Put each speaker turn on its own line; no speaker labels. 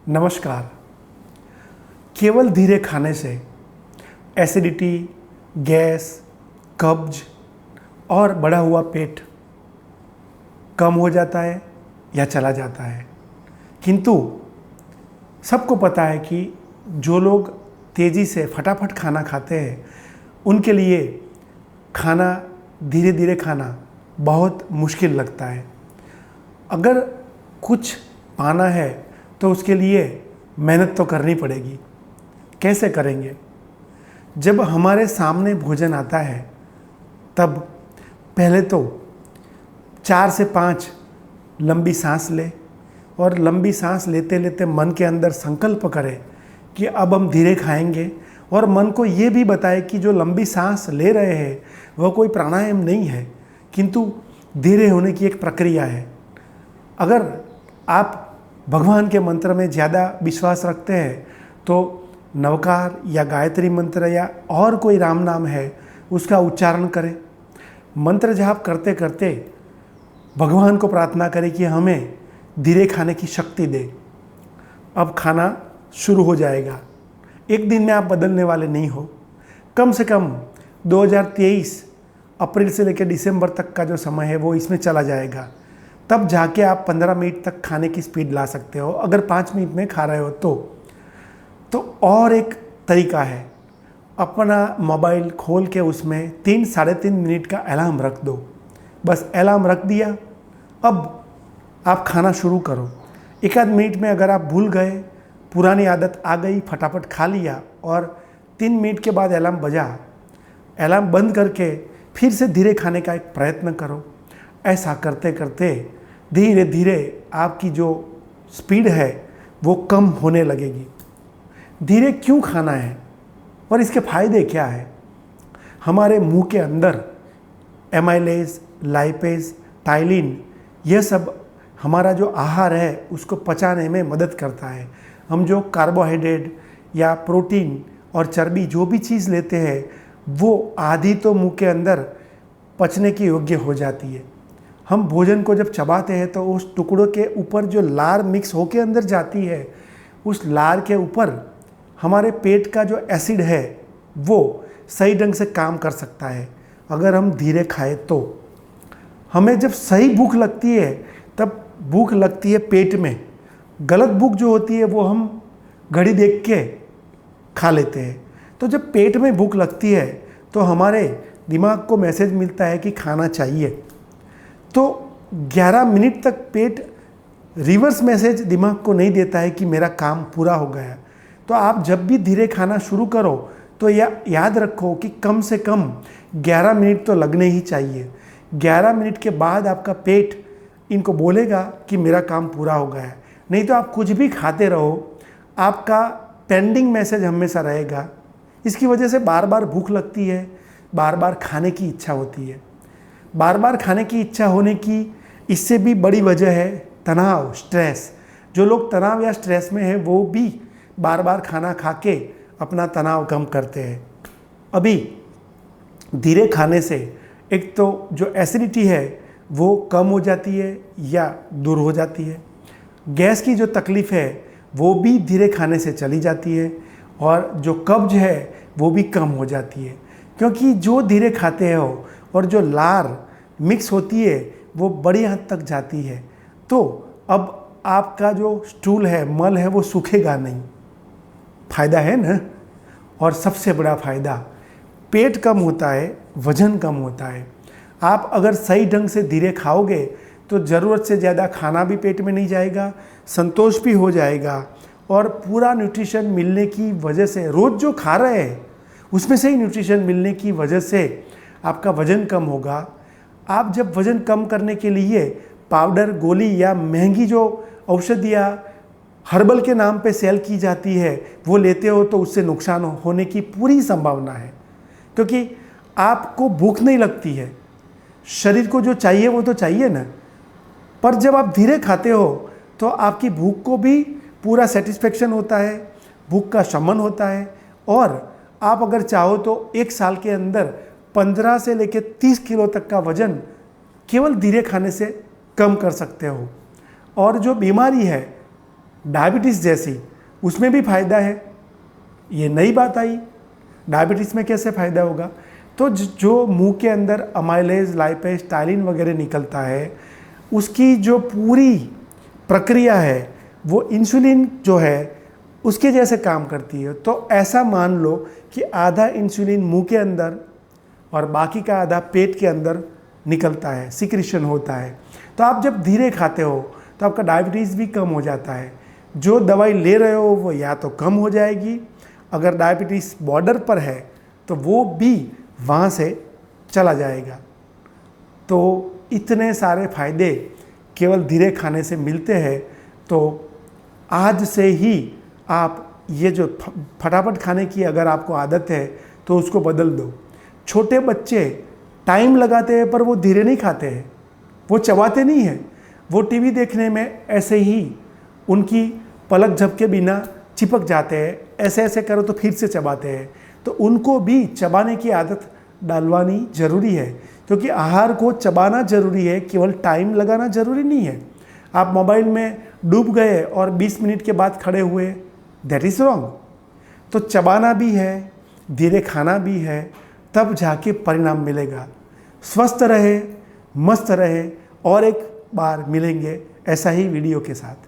नमस्कार। केवल धीरे खाने से एसिडिटी, गैस, कब्ज और बढ़ा हुआ पेट कम हो जाता है या चला जाता है। किंतु सबको पता है कि जो लोग तेज़ी से फटाफट खाना खाते हैं उनके लिए खाना धीरे धीरे खाना बहुत मुश्किल लगता है। अगर कुछ पाना है तो उसके लिए मेहनत तो करनी पड़ेगी। कैसे करेंगे? जब हमारे सामने भोजन आता है तब पहले तो 4 से 5 लंबी सांस ले और लंबी सांस लेते लेते मन के अंदर संकल्प करें कि अब हम धीरे खाएंगे, और मन को ये भी बताए कि जो लंबी सांस ले रहे हैं वह कोई प्राणायाम नहीं है किंतु धीरे होने की एक प्रक्रिया है। अगर आप भगवान के मंत्र में ज़्यादा विश्वास रखते हैं तो नवकार या गायत्री मंत्र या और कोई राम नाम है उसका उच्चारण करें। मंत्र जाप करते करते भगवान को प्रार्थना करें कि हमें धीरे खाने की शक्ति दे। अब खाना शुरू हो जाएगा। एक दिन में आप बदलने वाले नहीं हो। कम से कम 2023 अप्रैल से लेकर दिसंबर तक का जो समय है वो इसमें चला जाएगा। तब जाके आप 15 मिनट तक खाने की स्पीड ला सकते हो। अगर 5 मिनट में खा रहे हो तो और एक तरीका है, अपना मोबाइल खोल के उसमें 3-3.5 मिनट का अलार्म रख दो। बस अलार्म रख दिया, अब आप खाना शुरू करो। 1-आध मिनट में अगर आप भूल गए, पुरानी आदत आ गई, फटाफट खा लिया और 3 मिनट के बाद अलार्म बजा, अलार्म बंद करके फिर से धीरे खाने का एक प्रयत्न करो। ऐसा करते करते धीरे धीरे आपकी जो स्पीड है वो कम होने लगेगी। धीरे क्यों खाना है और इसके फायदे क्या है? हमारे मुंह के अंदर एमाइलेज, लाइपेज, टाइलिन, यह सब हमारा जो आहार है उसको पचाने में मदद करता है। हम जो कार्बोहाइड्रेट या प्रोटीन और चर्बी जो भी चीज़ लेते हैं वो आधी तो मुंह के अंदर पचने की योग्य हो जाती है। हम भोजन को जब चबाते हैं तो उस टुकड़ों के ऊपर जो लार मिक्स होके अंदर जाती है, उस लार के ऊपर हमारे पेट का जो एसिड है वो सही ढंग से काम कर सकता है। अगर हम धीरे खाएं तो हमें जब सही भूख लगती है तब भूख लगती है पेट में। गलत भूख जो होती है वो हम घड़ी देख के खा लेते हैं। तो जब पेट में भूख लगती है तो हमारे दिमाग को मैसेज मिलता है कि खाना चाहिए। तो 11 मिनट तक पेट रिवर्स मैसेज दिमाग को नहीं देता है कि मेरा काम पूरा हो गया। तो आप जब भी धीरे खाना शुरू करो तो याद रखो कि कम से कम 11 मिनट तो लगने ही चाहिए। 11 मिनट के बाद आपका पेट इनको बोलेगा कि मेरा काम पूरा हो गया। नहीं तो आप कुछ भी खाते रहो, आपका पेंडिंग मैसेज हमेशा रहेगा। इसकी वजह से बार बार भूख लगती है, बार बार खाने की इच्छा होती है। बार बार खाने की इच्छा होने की इससे भी बड़ी वजह है तनाव, स्ट्रेस। जो लोग तनाव या स्ट्रेस में हैं वो भी बार बार खाना खा के अपना तनाव कम करते हैं। अभी धीरे खाने से एक तो जो एसिडिटी है वो कम हो जाती है या दूर हो जाती है। गैस की जो तकलीफ़ है वो भी धीरे खाने से चली जाती है और जो कब्ज है वो भी कम हो जाती है। क्योंकि जो धीरे खाते हो और जो लार मिक्स होती है वो बड़ी हद तक जाती है, तो अब आपका जो स्टूल है, मल है, वो सूखेगा नहीं। फ़ायदा है ना? और सबसे बड़ा फ़ायदा, पेट कम होता है, वज़न कम होता है। आप अगर सही ढंग से धीरे खाओगे तो ज़रूरत से ज़्यादा खाना भी पेट में नहीं जाएगा, संतोष भी हो जाएगा और पूरा न्यूट्रिशन मिलने की वजह से, रोज़ जो खा रहे हैं उसमें से ही न्यूट्रिशन मिलने की वजह से आपका वज़न कम होगा। आप जब वज़न कम करने के लिए पाउडर, गोली या महंगी जो औषधियाँ हर्बल के नाम पे सेल की जाती है वो लेते हो तो उससे नुकसान होने की पूरी संभावना है। क्योंकि आपको भूख नहीं लगती है, शरीर को जो चाहिए वो तो चाहिए ना। पर जब आप धीरे खाते हो तो आपकी भूख को भी पूरा सेटिस्फेक्शन होता है, भूख का शमन होता है और आप अगर चाहो तो 1 साल के अंदर 15 से लेकर 30 किलो तक का वजन केवल धीरे खाने से कम कर सकते हो। और जो बीमारी है डायबिटीज़ जैसी उसमें भी फ़ायदा है। ये नई बात आई, डायबिटीज़ में कैसे फ़ायदा होगा? तो जो मुंह के अंदर अमाइलेज, लाइपेज, टाइलिन वगैरह निकलता है, उसकी जो पूरी प्रक्रिया है वो इंसुलिन जो है उसके जैसे काम करती है। तो ऐसा मान लो कि आधा इंसुलिन मुंह के अंदर और बाकी का आधा पेट के अंदर निकलता है, सिक्रीशन होता है। तो आप जब धीरे खाते हो तो आपका डायबिटीज़ भी कम हो जाता है। जो दवाई ले रहे हो वो या तो कम हो जाएगी, अगर डायबिटीज़ बॉर्डर पर है तो वो भी वहाँ से चला जाएगा। तो इतने सारे फायदे केवल धीरे खाने से मिलते हैं। तो आज से ही आप ये जो फटाफट खाने की अगर आपको आदत है तो उसको बदल दो। छोटे बच्चे टाइम लगाते हैं पर वो धीरे नहीं खाते हैं, वो चबाते नहीं हैं। वो टीवी देखने में ऐसे ही उनकी पलक झपके बिना चिपक जाते हैं, ऐसे ऐसे करो तो फिर से चबाते हैं। तो उनको भी चबाने की आदत डालवानी ज़रूरी है, क्योंकि आहार को चबाना ज़रूरी है, केवल टाइम लगाना ज़रूरी नहीं है। आप मोबाइल में डूब गए और 20 मिनट के बाद खड़े हुए, दैट इज़ रॉन्ग। तो चबाना भी है, धीरे खाना भी है, तब जाके परिणाम मिलेगा। स्वस्थ रहे, मस्त रहे और एक बार मिलेंगे ऐसा ही वीडियो के साथ।